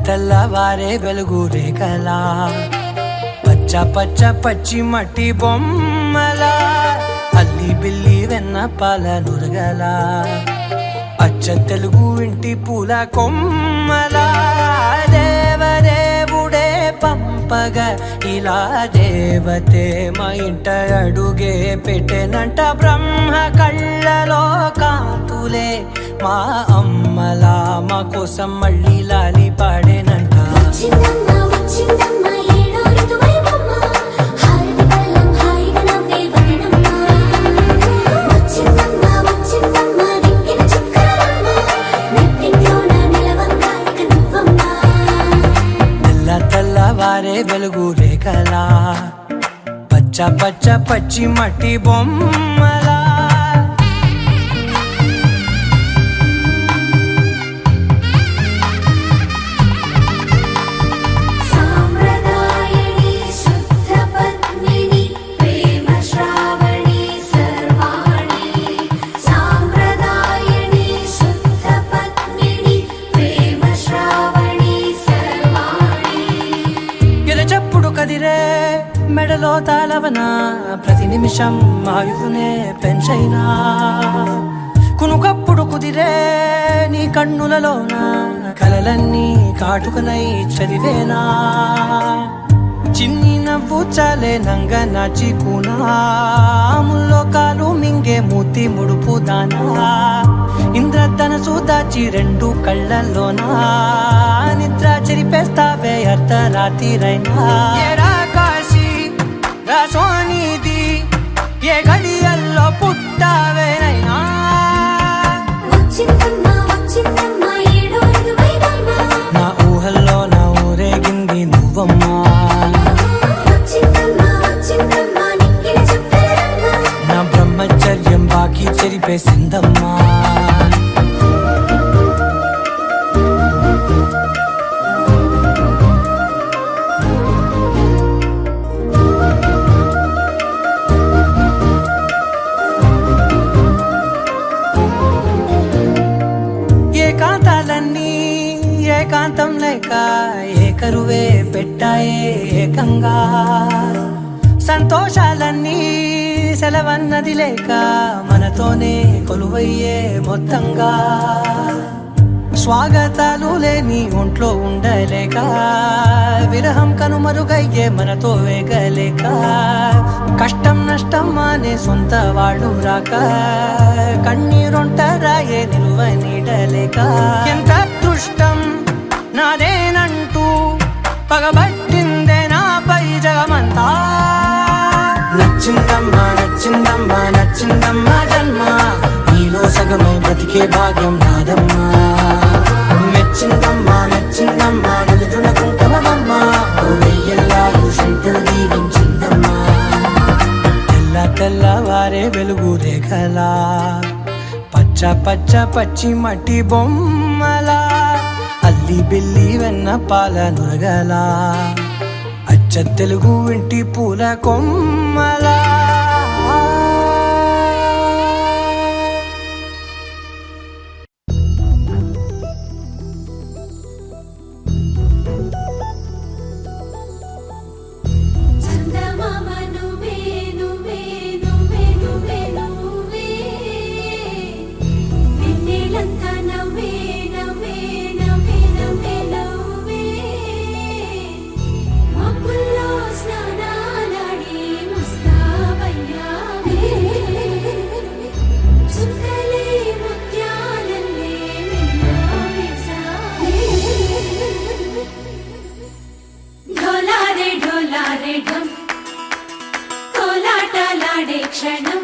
తెల్లవారే వెలుగు రేఖలా పచ్చ పచ్చ పచ్చి మట్టి బొమ్మలా అల్లి బిల్లి వెన్న పాల నురగలా అచ్చ తెలుగు ఇంటి పూల కొమ్మలా దేవదేవుడే పంపగా ఇలా దేవతే మా ఇంట అడుగే పెట్టెనంట బ్రహ్మ కళ్ళలో కాంతులే మా అమ్మలా మా కోసం మళ్ళీ లాలి పాడేనంట తెల్లవారే వెలుగు రేఖలా పచ్చ పచ్చ పచ్చి మట్టి బొమ్మలా కదిరే మెడలో తాళవన ప్రతి నిమిషం ఆయువునే పెంచైనా కునుకప్పుడు కుదిరే నీ కన్నులలోన కలలన్నీ కాటుకనై చదివేనా చిన్ని నవ్వు చాలే నంగ నాచి కూనాముల్లో కాలు మింగే మూతి ముడుపు దానా ఇంద్రధనసు దాచి రెండు కళ్ళల్లోనా నిద్ర చెరిపేస్తావే అర్ధరాత్రిరైనా కాశీ సోనిది ఏ గడియల్లో పుట్టావేనైనా నా ఊహల్లో నా ఊరేగింది నువ్వమ్మా నా బ్రహ్మచర్యం బాకీ చెరిపేసిందమ్మా ఏకాంతాలన్నీ ఏకాంతం లేక ఏకరువే పెట్టాయే ఏకంగా సంతోషాలన్నీ సెలవన్నది లేక మనతోనే కొలువయ్యే మొత్తంగా స్వాగతాలు లేని ఒంట్లో ఉండలేక విరహం కనుమరుగయ్యే మనతో వేగలేక కష్టం నష్టం అనే సొంత వాళ్ళు రాక కన్నీరొంటరాయే నిలువ నీడలేక ఎంత అదృష్టం నాదేనంటూ పగబట్టిందే నాపై జగమంతా నచ్చిందమ్మా నచ్చిందమ్మా నచ్చిందమ్మా జన్మ నీలో సగమై బ్రతికే భాగ్యం నాదమ్మా మెచ్చిందమ్మా మెచ్చిందమ్మా నిలుతున్న కుంకుమమ్మా వెయ్యల్లాలు శంకరు దీవించిందమ్మా తెల్లవారే వెలుగు రేఖలా పచ్చ పచ్చ పచ్చి మట్టి బొమ్మలా అల్లి బిల్లి వెన్న పాల నురగలా అచ్చ తెలుగు ఇంటి పూల కొమ్మలా క్షణం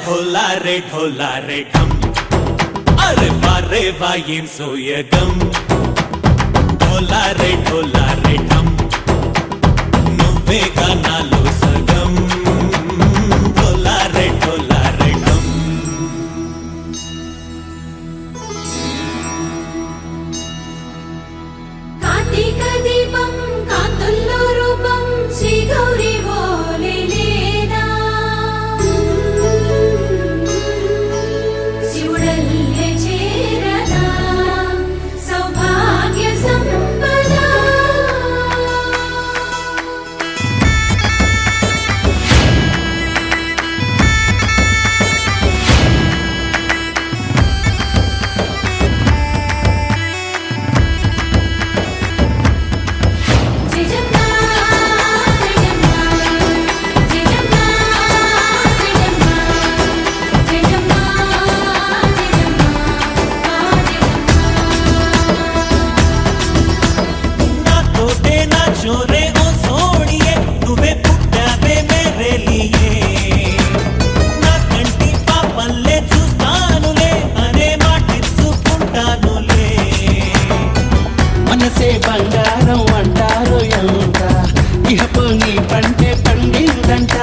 ढोला रे ढम अरे वारे वायें सोयगम ढोला रे ढम నువ్వేగా నాలో సగం ढोला रे ढम కార్తీక దీపం కాంతుల్లో రూపం శ్రీ గౌరీ ఓలేలేదా శివుడల్లే చేరదా సౌభాగ్య సంపద నాతోటే నా చోరే ఓ సోడియే నువ్వే పుట్టావే మేరే లియే నా కంటి పాపల్లే చూస్తానులే అనే మాటిచ్చుకుంటానులే మనసే బంగారం అంటారు ఎంత ఇహ పొంగి పంటే పండిందంట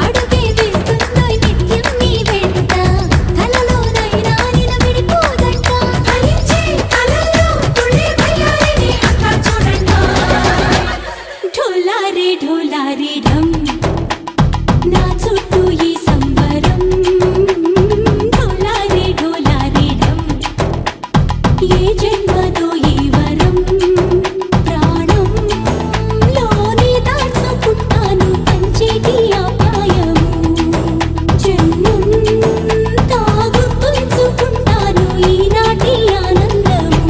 అడుగే వేస్తుందో నిత్యం నీ వెంట కలలోనైనా నిన్ను విడిపోదంట ఫలించే కలల్లో తుళ్ళే వయ్యారిని అంతా చూడంట ఢోలా రే ఢమ్ నా చుట్టూ ఈ సంబరం ఢోలా రే ఢమ్ ఏ జన్మదో ఈ వరం ప్రాణం లోనే దాచుకుంటాను పంచేటి అపాయము జన్మం తాగుతుంచుకుంటాను ఈనాటి ఆనందము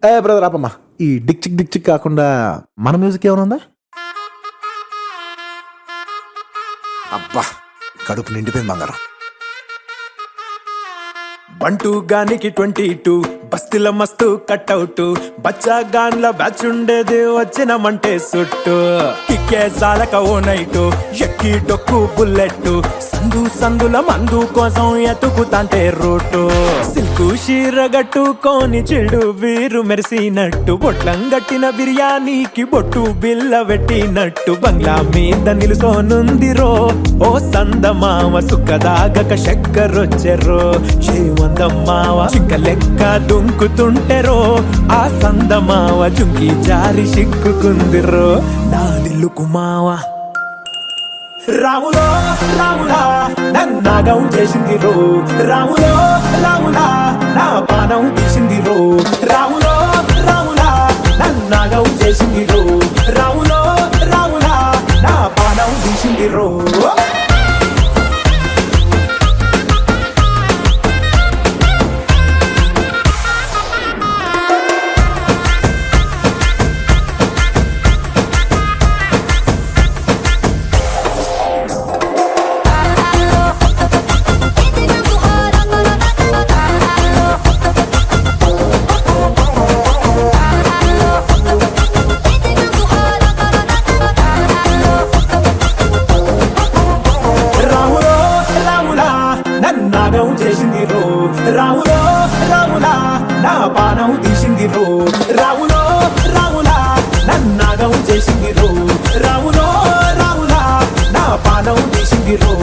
ఏ బ్రదర్ ఆపమ్మా ఈ డిక్ చిక్ కాకుండా మన మ్యూజిక్ ఏమైనా ఉందా? అబ్బా కడుపు నిండిపోయింది బంగారం. బంటూ గానికి 22 బస్తీల మస్తు కట్అవుట్ బచ్చా గాన్ల బ్యాచ్ ఉండేది వచ్చినమంటే సుట్టు కిక్కే సాలక ఓ నైటు ఎక్కి డొక్కు బుల్లెట్ సందుల మందు కోసం ఎతుకుతాంటే రూటు సిల్కు షీర గట్టుకోని చెడు వీరు మెరిసినట్టు బొట్లం గట్టిన బిర్యానీకి బొట్టు బిల్ల పెట్టినట్టు బంగ్లా మీద నిలుసోనుందిరో ఓ సందమావ సుఖదాగక చక్కరొచ్చెరో చేమందమ్మావ చింక లెక్క దుంకుతుంటెరో ఆ సందమావ జుంకి జారి సిక్కుకుందిరో నా దిల్లుకు మావా రాములో రాములా నన్నాగం చేసింది రో రాములో రాములా నా పానం తీసింది రో రాములో రాములా నన్నాగం చేసింది రో రాములో రాములా నా పానం తీసింది రో నాగం చేసింది రో రాములో రాములా నా పానం తీసింది రో రాములో రాములా నన్నాగం చేసింది రో రాములో రాములా నా పానం తీసింది రో